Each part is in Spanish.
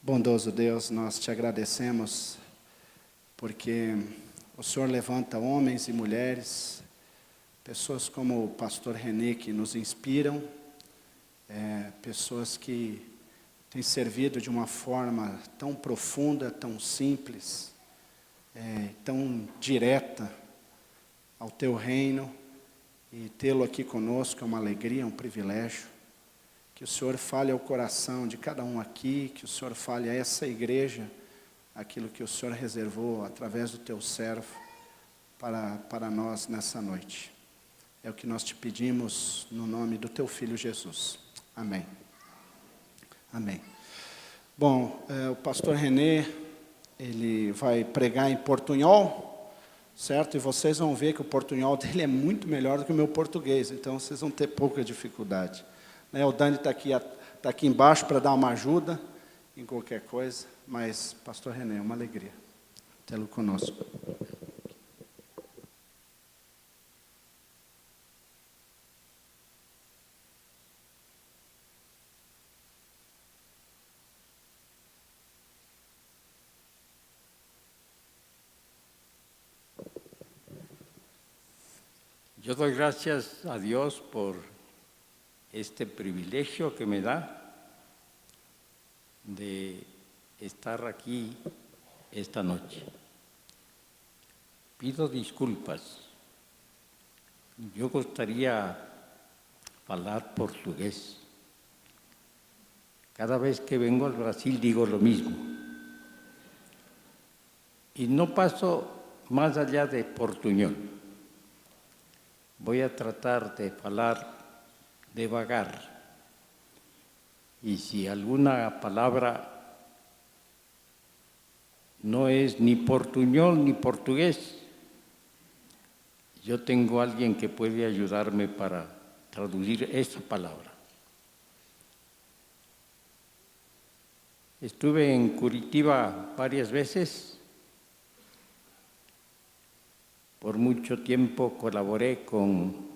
Bondoso Deus, nós te agradecemos porque o Senhor levanta homens e mulheres, pessoas como o pastor René que nos inspiram, pessoas que têm servido de uma forma tão profunda, tão simples, tão direta ao teu reino, e tê-lo aqui conosco é uma alegria, um privilégio. Que o Senhor fale ao coração de cada um aqui, que o Senhor fale a essa igreja, aquilo que o Senhor reservou através do teu servo para nós nessa noite. É o que nós te pedimos no nome do teu Filho Jesus. Amém. Amém. Bom, o pastor René, ele vai pregar em portunhol, certo? E vocês vão ver que o portunhol dele é muito melhor do que o meu português, então vocês vão ter pouca dificuldade. O Dani está aqui embaixo para dar uma ajuda em qualquer coisa, mas, pastor René, é uma alegria tê-lo conosco. Yo doy gracias a Dios por este privilegio que me da de estar aquí esta noche. Pido disculpas. Yo gustaría hablar portugués. Cada vez que vengo al Brasil digo lo mismo. Y no paso más allá de portuñol. Voy a tratar de hablar devagar. Y si alguna palabra no es ni portuñol ni portugués, yo tengo a alguien que puede ayudarme para traducir esa palabra. Estuve en Curitiba varias veces. Por mucho tiempo colaboré con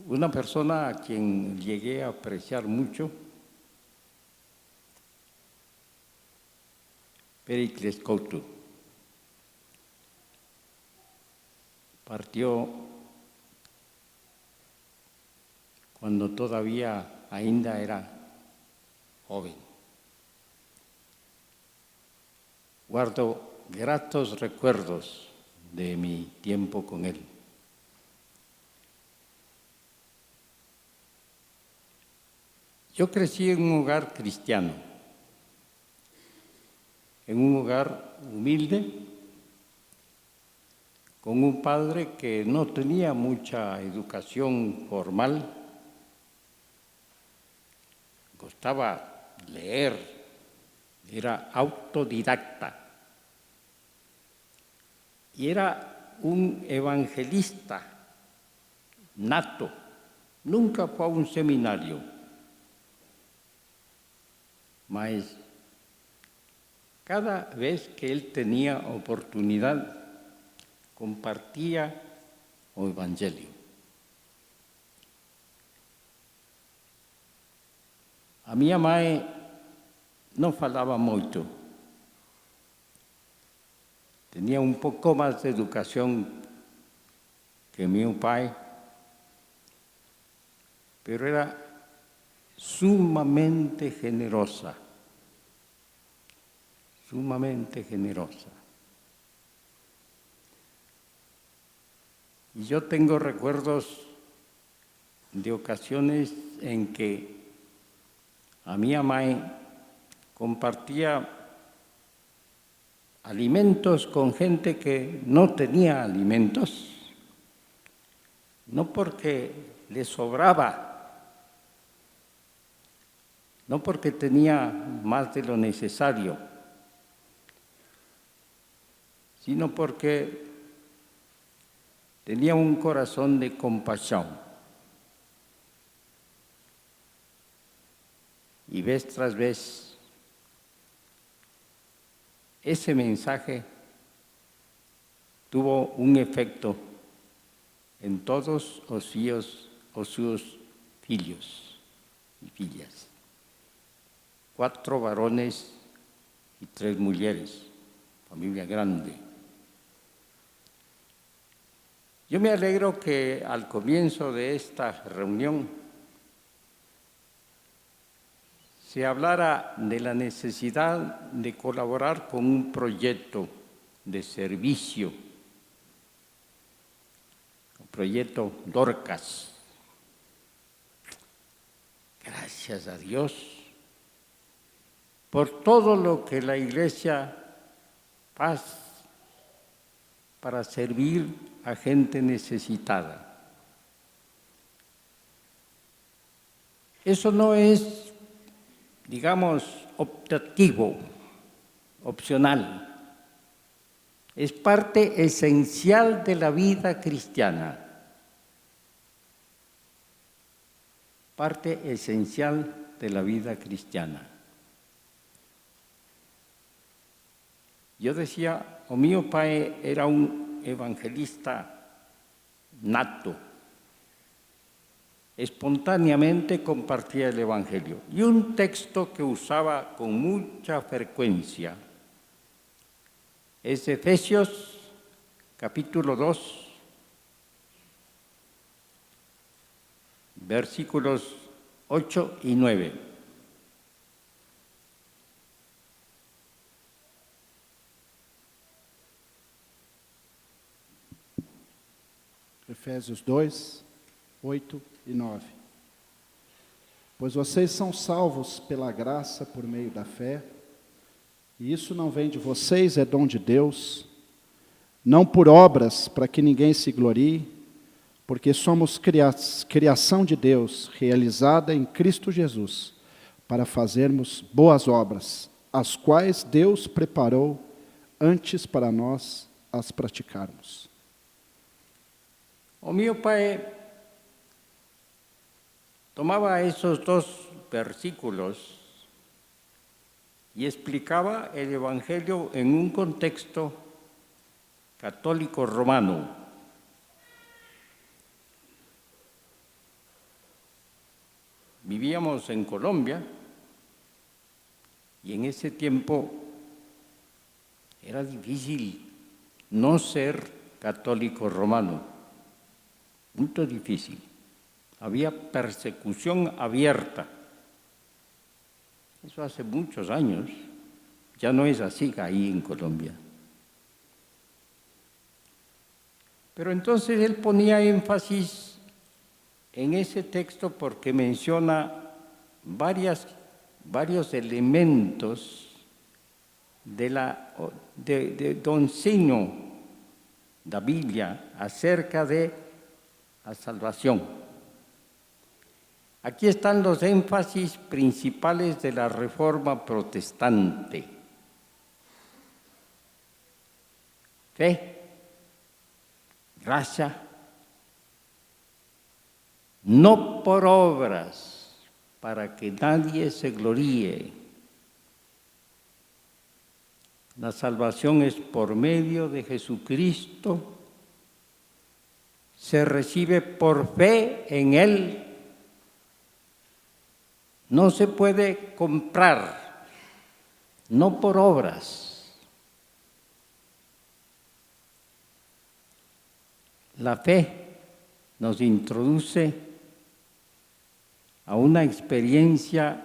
una persona a quien llegué a apreciar mucho, Pericles Couto. Partió cuando todavía ainda era joven. Guardo gratos recuerdos de mi tiempo con él. Yo crecí en un hogar cristiano, en un hogar humilde, con un padre que no tenía mucha educación formal, gustaba leer, era autodidacta y era un evangelista nato, nunca fue a un seminario. Mas cada vez que él tenía oportunidad, compartía o evangelio. A minha mãe não falava muito. Tinha um pouco mais de educação que meu pai, pero era sumamente generosa. Sumamente generosa. Y yo tengo recuerdos de ocasiones en que a mi mamá compartía alimentos con gente que no tenía alimentos, no porque le sobraba, no porque tenía más de lo necesario, sino porque tenía un corazón de compasión. Y vez tras vez, ese mensaje tuvo un efecto en todos os sus filhos. y fillas. 4 varones y 3 mujeres, familia grande. Yo me alegro que al comienzo de esta reunión se hablara de la necesidad de colaborar con un proyecto de servicio, el proyecto Dorcas. Gracias a Dios por todo lo que la Iglesia hace para servir a gente necesitada. Eso no es, digamos, optativo, opcional. Es parte esencial de la vida cristiana. Parte esencial de la vida cristiana. Yo decía, o mío pai era un evangelista nato. Espontáneamente compartía el Evangelio. Y un texto que usaba con mucha frecuencia es Efesios capítulo 2, versículos 8 y 9. Efésios 2, 8 e 9. Pois vocês são salvos pela graça por meio da fé, e isso não vem de vocês, é dom de Deus, não por obras, para que ninguém se glorie, porque somos criação de Deus, realizada em Cristo Jesus, para fazermos boas obras, as quais Deus preparou antes para nós as praticarmos. O mío pai tomaba esos 2 versículos y explicaba el Evangelio en un contexto católico romano. Vivíamos en Colombia y en ese tiempo era difícil no ser católico romano. Muy difícil. Había persecución abierta. Eso hace muchos años. Ya no es así ahí en Colombia. Pero entonces él ponía énfasis en ese texto porque menciona varios elementos de enseño de la Biblia acerca de la salvación. Aquí están los énfasis principales de la Reforma Protestante. Fe, gracia, no por obras, para que nadie se gloríe. La salvación es por medio de Jesucristo. Se recibe por fe en Él. No se puede comprar, no por obras. La fe nos introduce a una experiencia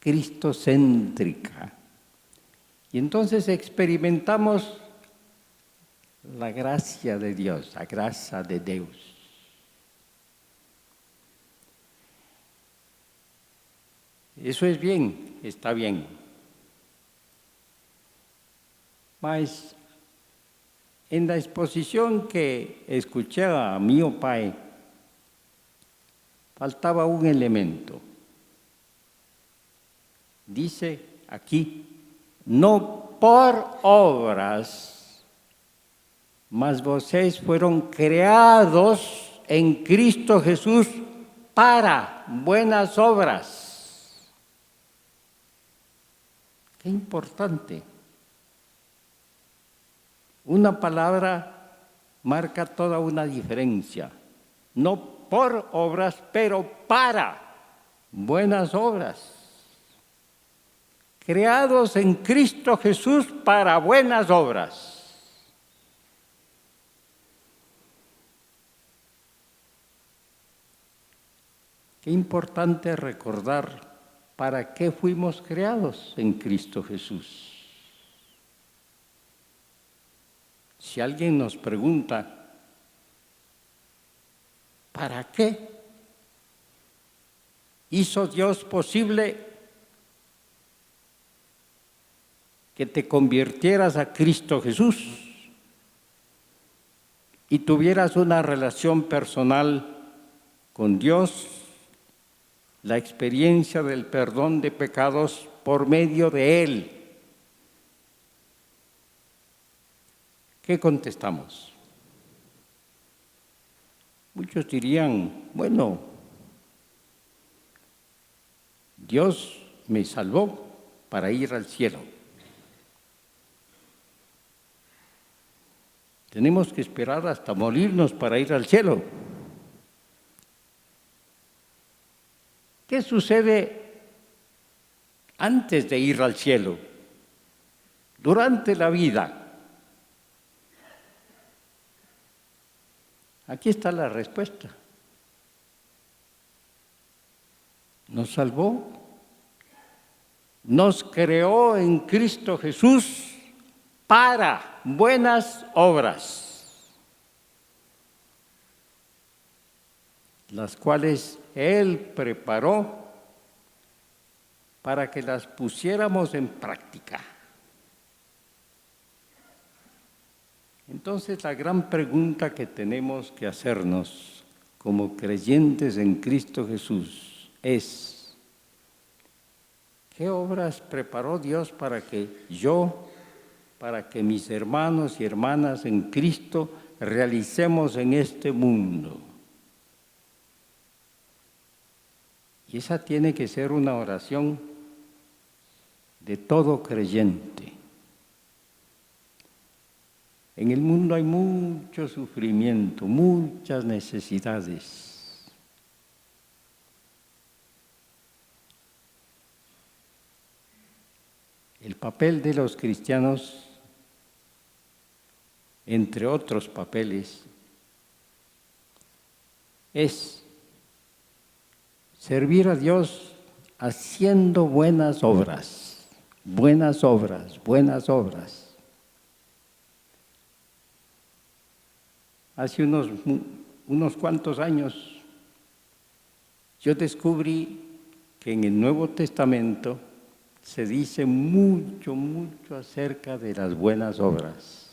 cristocéntrica. Y entonces experimentamos la gracia de Dios, la gracia de Dios. Eso es bien, está bien. Mas en la exposición que escuché a mi pai, faltaba un elemento. Dice aquí, no por obras, mas vocês fueron creados en Cristo Jesús para buenas obras. Qué importante. Una palabra marca toda una diferencia. No por obras, pero para. buenas obras. Creados en Cristo Jesús para buenas obras. Qué importante recordar para qué fuimos creados en Cristo Jesús. Si alguien nos pregunta, ¿para qué hizo Dios posible que te convirtieras a Cristo Jesús y tuvieras una relación personal con Dios, la experiencia del perdón de pecados por medio de Él? ¿Qué contestamos? Muchos dirían, bueno, Dios me salvó para ir al cielo. Tenemos que esperar hasta morirnos para ir al cielo. ¿Qué sucede antes de ir al cielo? Durante la vida. Aquí está la respuesta. Nos salvó, nos creó en Cristo Jesús para buenas obras, las cuales Él preparó para que las pusiéramos en práctica. Entonces, la gran pregunta que tenemos que hacernos como creyentes en Cristo Jesús es: ¿qué obras preparó Dios para que yo, para que mis hermanos y hermanas en Cristo realicemos en este mundo? Y esa tiene que ser una oración de todo creyente. En el mundo hay mucho sufrimiento, muchas necesidades. El papel de los cristianos, entre otros papeles, es servir a Dios haciendo buenas obras, buenas obras, buenas obras. Hace unos cuantos años yo descubrí que en el Nuevo Testamento se dice mucho, mucho acerca de las buenas obras.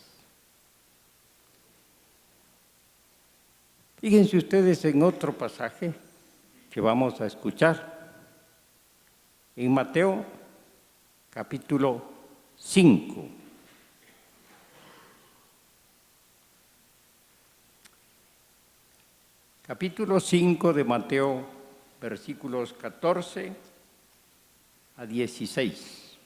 Fíjense ustedes en otro pasaje que vamos a escuchar, en Mateo capítulo 5. Capítulo 5 de Mateo, versículos 14 a 16.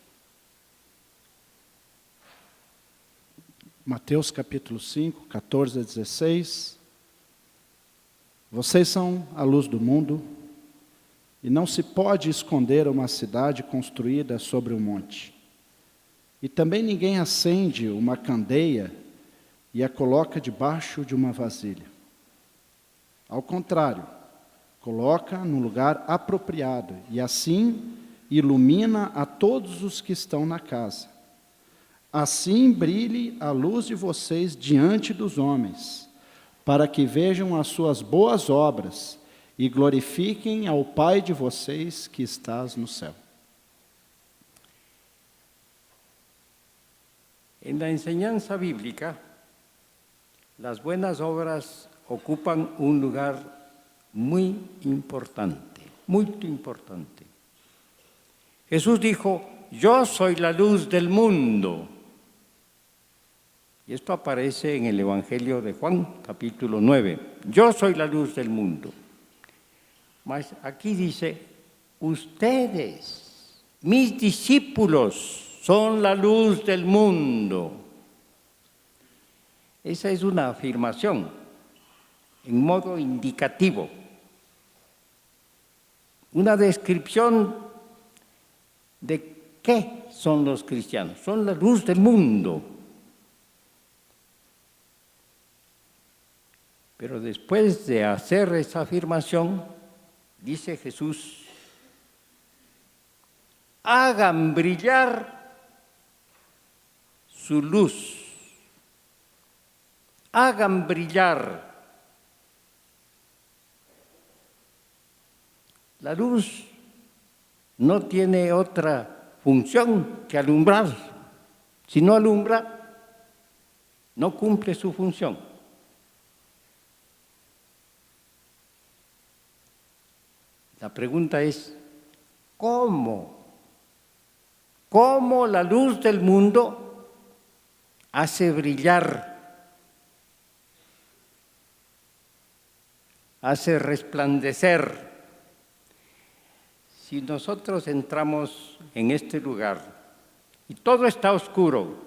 Mateus capítulo 5, 14 a 16. Vocês são a luz do mundo, e não se pode esconder uma cidade construída sobre um monte. E também ninguém acende uma candeia e a coloca debaixo de uma vasilha. Ao contrário, coloca no lugar apropriado, e assim ilumina a todos os que estão na casa. Assim brilhe a luz de vocês diante dos homens, para que vejam as suas boas obras e glorifiquem ao Pai de vocês que estás no céu. En la enseñanza bíblica, las buenas obras ocupan un lugar muy importante, muy importante. Jesús dijo, yo soy la luz del mundo. Y esto aparece en el Evangelio de Juan, capítulo 9. Yo soy la luz del mundo. Mas aquí dice, ustedes, mis discípulos, son la luz del mundo. Esa es una afirmación en modo indicativo. una descripción de qué son los cristianos. Son la luz del mundo. Pero después de hacer esa afirmación, dice Jesús, hagan brillar su luz, hagan brillar. La luz no tiene otra función que alumbrar. Si no alumbra, no cumple su función. La pregunta es, ¿cómo? ¿Cómo la luz del mundo hace brillar, hace resplandecer? Si nosotros entramos en este lugar y todo está oscuro,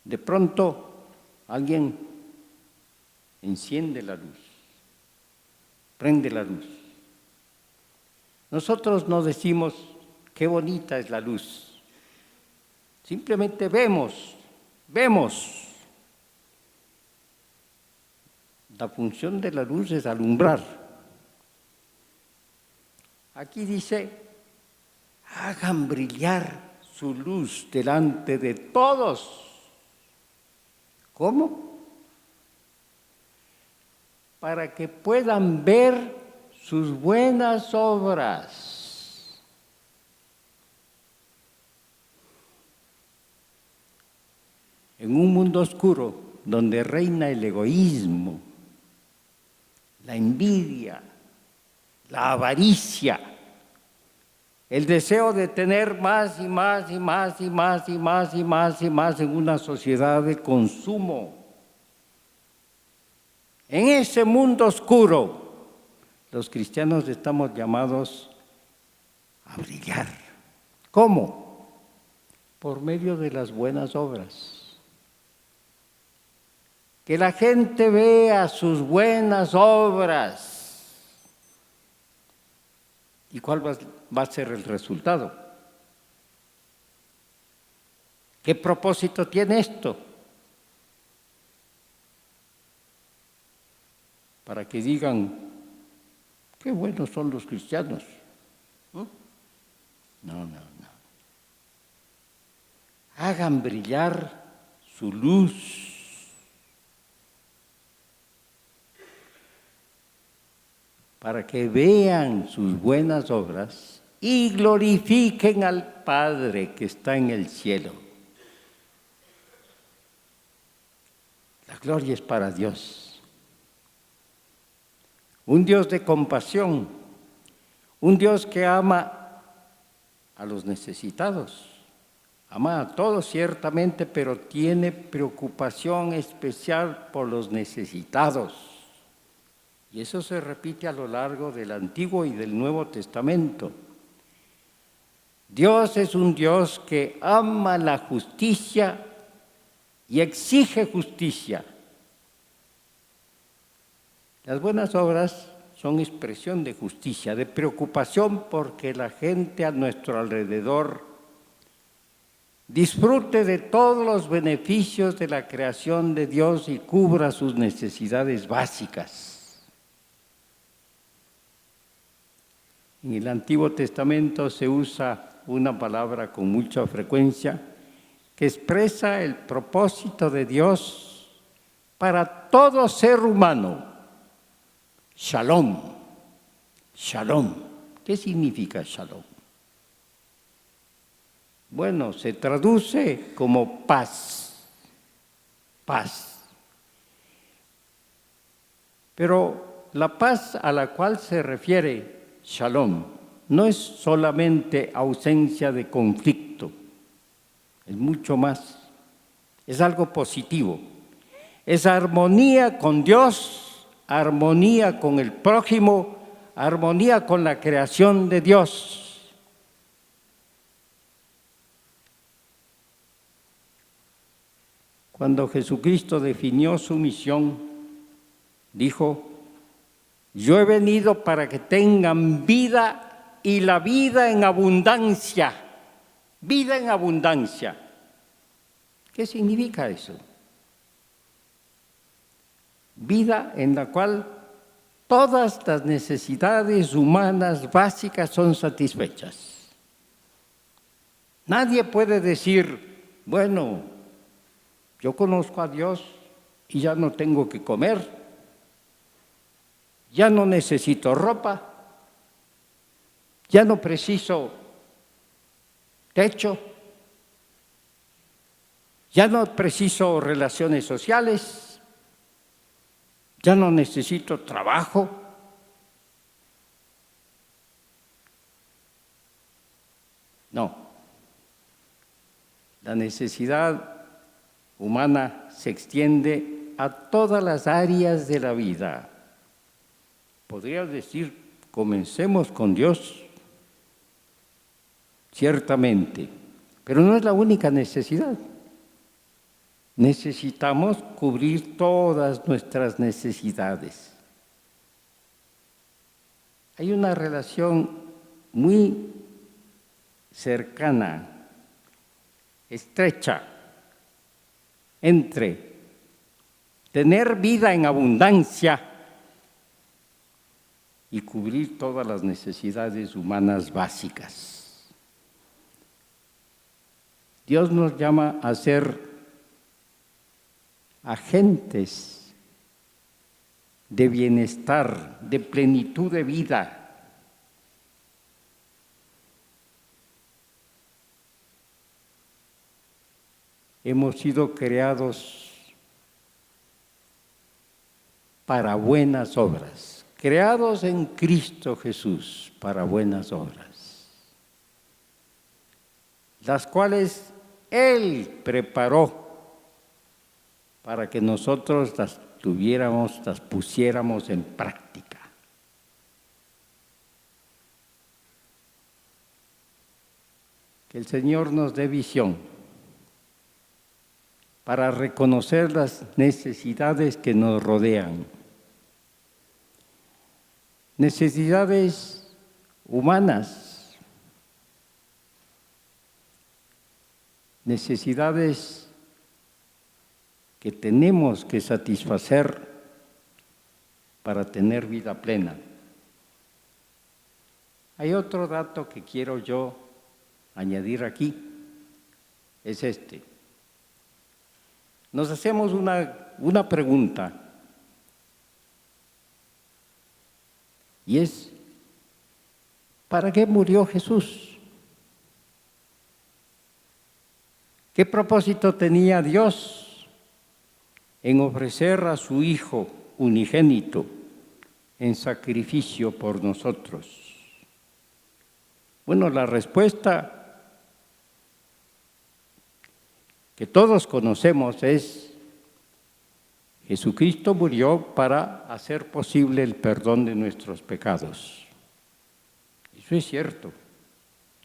de pronto alguien enciende la luz, prende la luz. Nosotros no decimos qué bonita es la luz, simplemente vemos. La función de la luz es alumbrar. Aquí dice, hagan brillar su luz delante de todos. ¿Cómo? Para que puedan ver sus buenas obras. En un mundo oscuro donde reina el egoísmo, la envidia, la avaricia, el deseo de tener más y más y más y más y más y más y más en una sociedad de consumo. En ese mundo oscuro, los cristianos estamos llamados a brillar. ¿Cómo? Por medio de las buenas obras. Que la gente vea sus buenas obras. ¿Y cuál va a ser el resultado? ¿Qué propósito tiene esto? Para que digan, qué buenos son los cristianos. No. Hagan brillar su luz. Para que vean sus buenas obras y glorifiquen al Padre que está en el cielo. La gloria es para Dios. Un Dios de compasión, un Dios que ama a los necesitados, ama a todos ciertamente, pero tiene preocupación especial por los necesitados. Y eso se repite a lo largo del Antiguo y del Nuevo Testamento. Dios es un Dios que ama la justicia y exige justicia. Las buenas obras son expresión de justicia, de preocupación porque la gente a nuestro alrededor disfrute de todos los beneficios de la creación de Dios y cubra sus necesidades básicas. En el Antiguo Testamento se usa una palabra con mucha frecuencia que expresa el propósito de Dios para todo ser humano. Shalom. Shalom. ¿Qué significa shalom? Bueno, se traduce como paz. Paz. Pero la paz a la cual se refiere Shalom no es solamente ausencia de conflicto, es mucho más, es algo positivo, es armonía con Dios, armonía con el prójimo, armonía con la creación de Dios. Cuando Jesucristo definió su misión, dijo, Yo he venido para que tengan vida y la vida en abundancia. Vida en abundancia. ¿Qué significa eso? Vida en la cual todas las necesidades humanas básicas son satisfechas. Nadie puede decir, bueno, yo conozco a Dios y ya no tengo que comer, ya no necesito ropa, ya no preciso techo, ya no preciso relaciones sociales, ya no necesito trabajo. No, la necesidad humana se extiende a todas las áreas de la vida. Podría decir, comencemos con Dios, ciertamente, pero no es la única necesidad. Necesitamos cubrir todas nuestras necesidades. Hay una relación muy cercana, estrecha, entre tener vida en abundancia y cubrir todas las necesidades humanas básicas. Dios nos llama a ser agentes de bienestar, de plenitud de vida. Hemos sido creados para buenas obras, creados en Cristo Jesús para buenas obras, las cuales Él preparó para que nosotros las tuviéramos, las pusiéramos en práctica. Que el Señor nos dé visión para reconocer las necesidades que nos rodean. Necesidades humanas, necesidades que tenemos que satisfacer para tener vida plena. Hay otro dato que quiero yo añadir aquí, es este. Nos hacemos una pregunta, y es, ¿para qué murió Jesús? ¿Qué propósito tenía Dios en ofrecer a su Hijo unigénito en sacrificio por nosotros? Bueno, la respuesta que todos conocemos es: Jesucristo murió para hacer posible el perdón de nuestros pecados. Eso es cierto,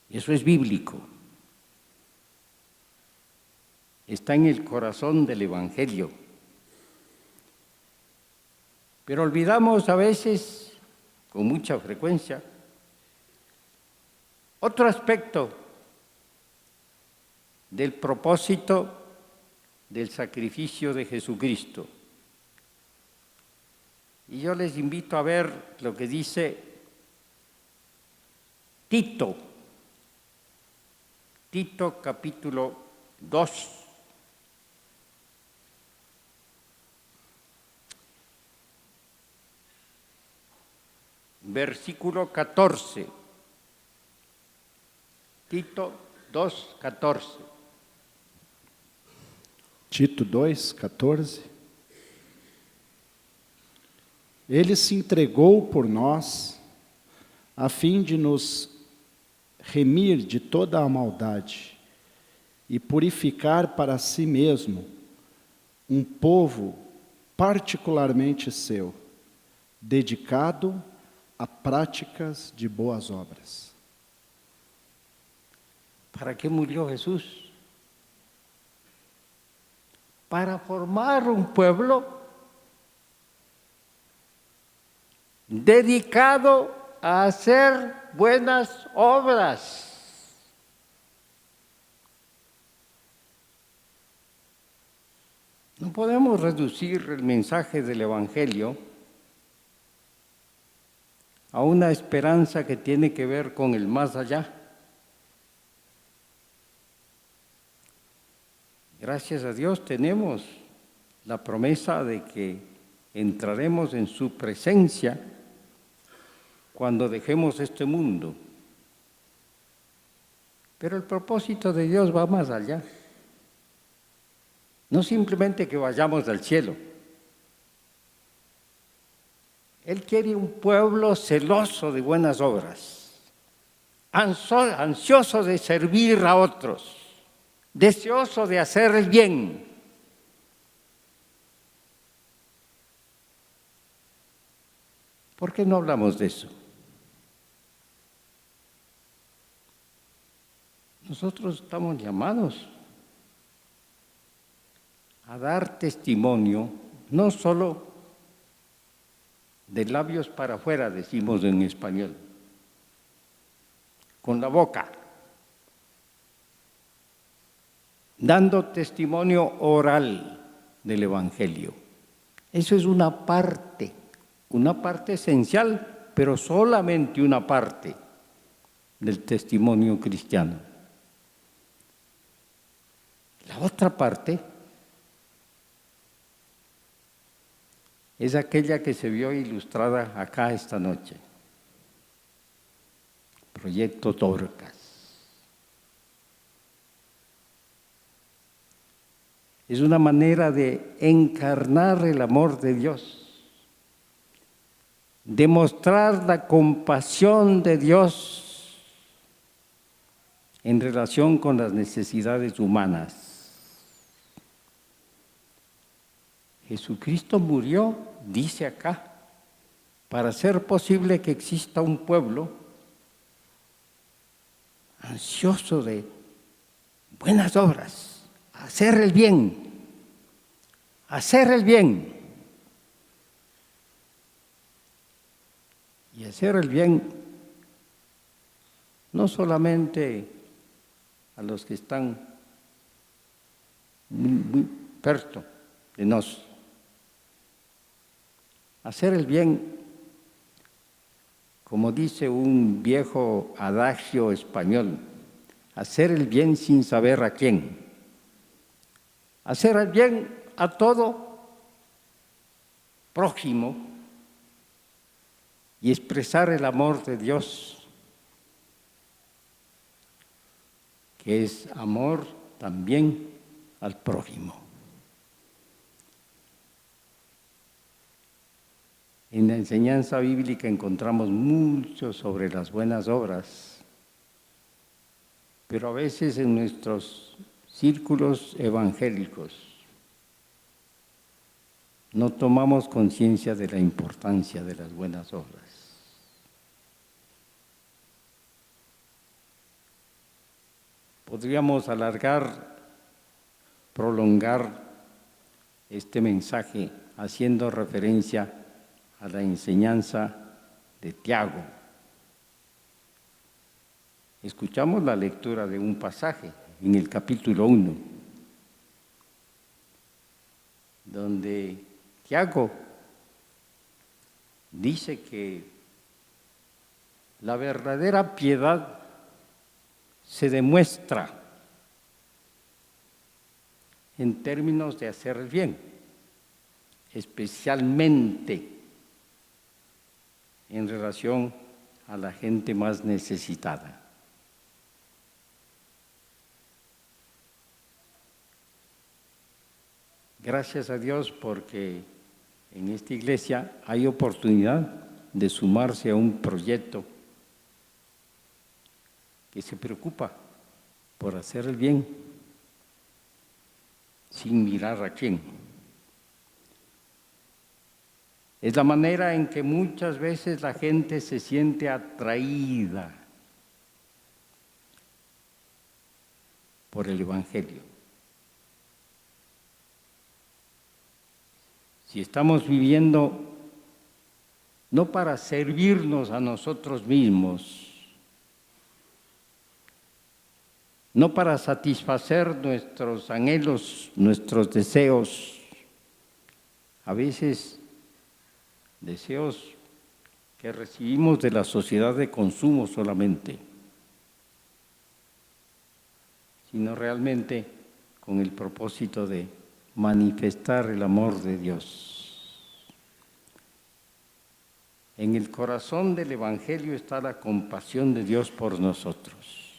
eso es bíblico. Está en el corazón del Evangelio. Pero olvidamos a veces, con mucha frecuencia, otro aspecto del propósito del sacrificio de Jesucristo. Y yo les invito a ver lo que dice Tito capítulo 2. Versículo 14. Tito 2, 14. Tito 2, 14. Ele se entregou por nós, a fim de nos remir de toda a maldade e purificar para si mesmo um povo particularmente seu, dedicado a práticas de boas obras. ¿Para qué murió Jesús? Para formar un pueblo dedicado a hacer buenas obras. No podemos reducir el mensaje del Evangelio a una esperanza que tiene que ver con el más allá. Gracias a Dios tenemos la promesa de que entraremos en su presencia cuando dejemos este mundo. Pero el propósito de Dios va más allá. No simplemente que vayamos al cielo. Él quiere un pueblo celoso de buenas obras, ansioso de servir a otros, deseoso de hacer el bien. ¿Por qué no hablamos de eso? Nosotros estamos llamados a dar testimonio, no solo de labios para afuera, decimos en español, con la boca, dando testimonio oral del Evangelio. Eso es una parte esencial, pero solamente una parte del testimonio cristiano. La otra parte es aquella que se vio ilustrada acá esta noche. Proyecto Dorcas. Es una manera de encarnar el amor de Dios, demostrar la compasión de Dios en relación con las necesidades humanas. Jesucristo murió, dice acá, para hacer posible que exista un pueblo ansioso de buenas obras, hacer el bien, hacer el bien. Y hacer el bien no solamente a los que están muy perto de nosotros. Hacer el bien, como dice un viejo adagio español, hacer el bien sin saber a quién. Hacer el bien a todo prójimo y expresar el amor de Dios, que es amor también al prójimo. En la enseñanza bíblica encontramos mucho sobre las buenas obras, pero a veces en nuestros círculos evangélicos no tomamos conciencia de la importancia de las buenas obras. Podríamos prolongar este mensaje haciendo referencia a la enseñanza de Tiago. Escuchamos la lectura de un pasaje en el capítulo 1, donde Tiago dice que la verdadera piedad se demuestra en términos de hacer el bien, especialmente en relación a la gente más necesitada. Gracias a Dios porque en esta iglesia hay oportunidad de sumarse a un proyecto que se preocupa por hacer el bien sin mirar a quién. Es la manera en que muchas veces la gente se siente atraída por el Evangelio. Si estamos viviendo no para servirnos a nosotros mismos, no para satisfacer nuestros anhelos, nuestros deseos, a veces deseos que recibimos de la sociedad de consumo solamente, sino realmente con el propósito de manifestar el amor de Dios. En el corazón del Evangelio está la compasión de Dios por nosotros,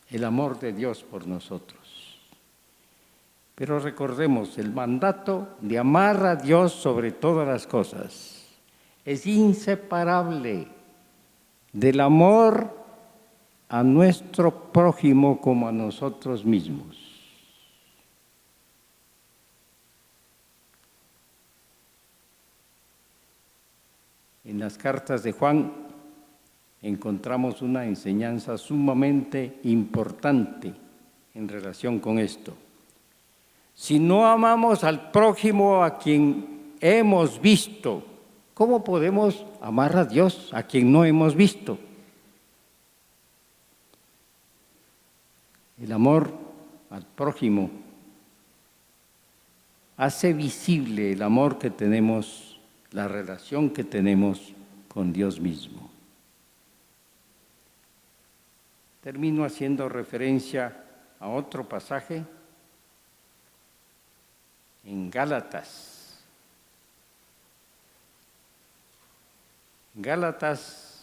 el amor de Dios por nosotros. Pero recordemos, el mandato de amar a Dios sobre todas las cosas es inseparable del amor a nuestro prójimo como a nosotros mismos. En las cartas de Juan encontramos una enseñanza sumamente importante en relación con esto. Si no amamos al prójimo a quien hemos visto, ¿cómo podemos amar a Dios a quien no hemos visto? El amor al prójimo hace visible el amor que tenemos, la relación que tenemos con Dios mismo. Termino haciendo referencia a otro pasaje en Gálatas. Gálatas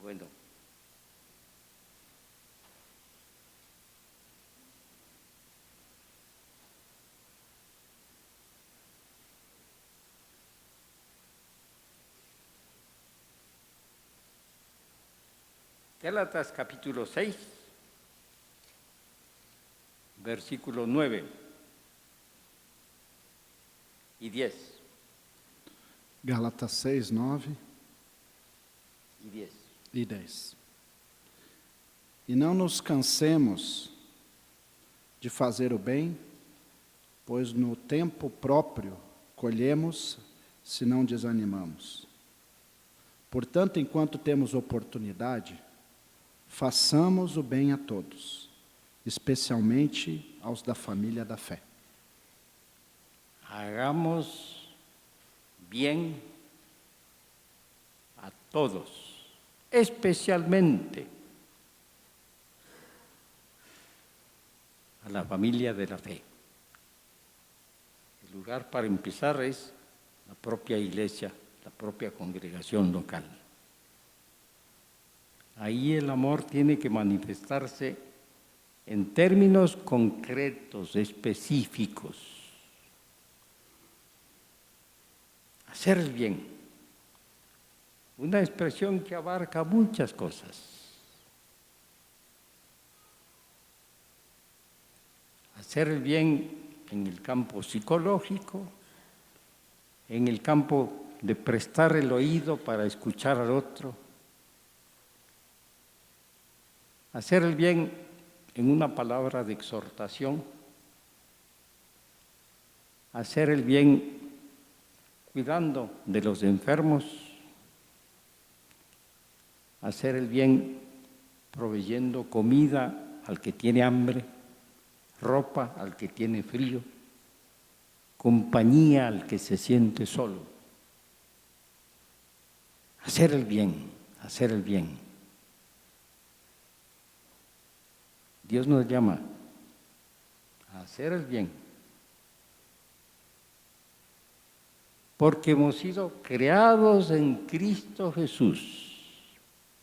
Bueno, Gálatas capítulo 6, versículo 9 y 10. Gálatas 6, 9 Y 10. e 10. E não nos cansemos de fazer o bem, pois no tempo próprio colhemos, se não desanimamos. Portanto, enquanto temos oportunidade, façamos o bem a todos, especialmente aos da família da fé. Hagamos bien a todos, especialmente a la familia de la fe. El lugar para empezar es la propia iglesia, la propia congregación local. Ahí el amor tiene que manifestarse en términos concretos, específicos. Hacer el bien, una expresión que abarca muchas cosas. Hacer el bien en el campo psicológico, en el campo de prestar el oído para escuchar al otro. Hacer el bien en una palabra de exhortación. Hacer el bien cuidando de los enfermos. Hacer el bien proveyendo comida al que tiene hambre, ropa al que tiene frío, compañía al que se siente solo. Hacer el bien, hacer el bien. Dios nos llama a hacer el bien, porque hemos sido creados en Cristo Jesús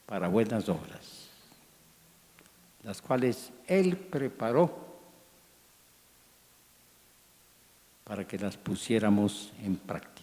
para buenas obras, las cuales Él preparó para que las pusiéramos en práctica.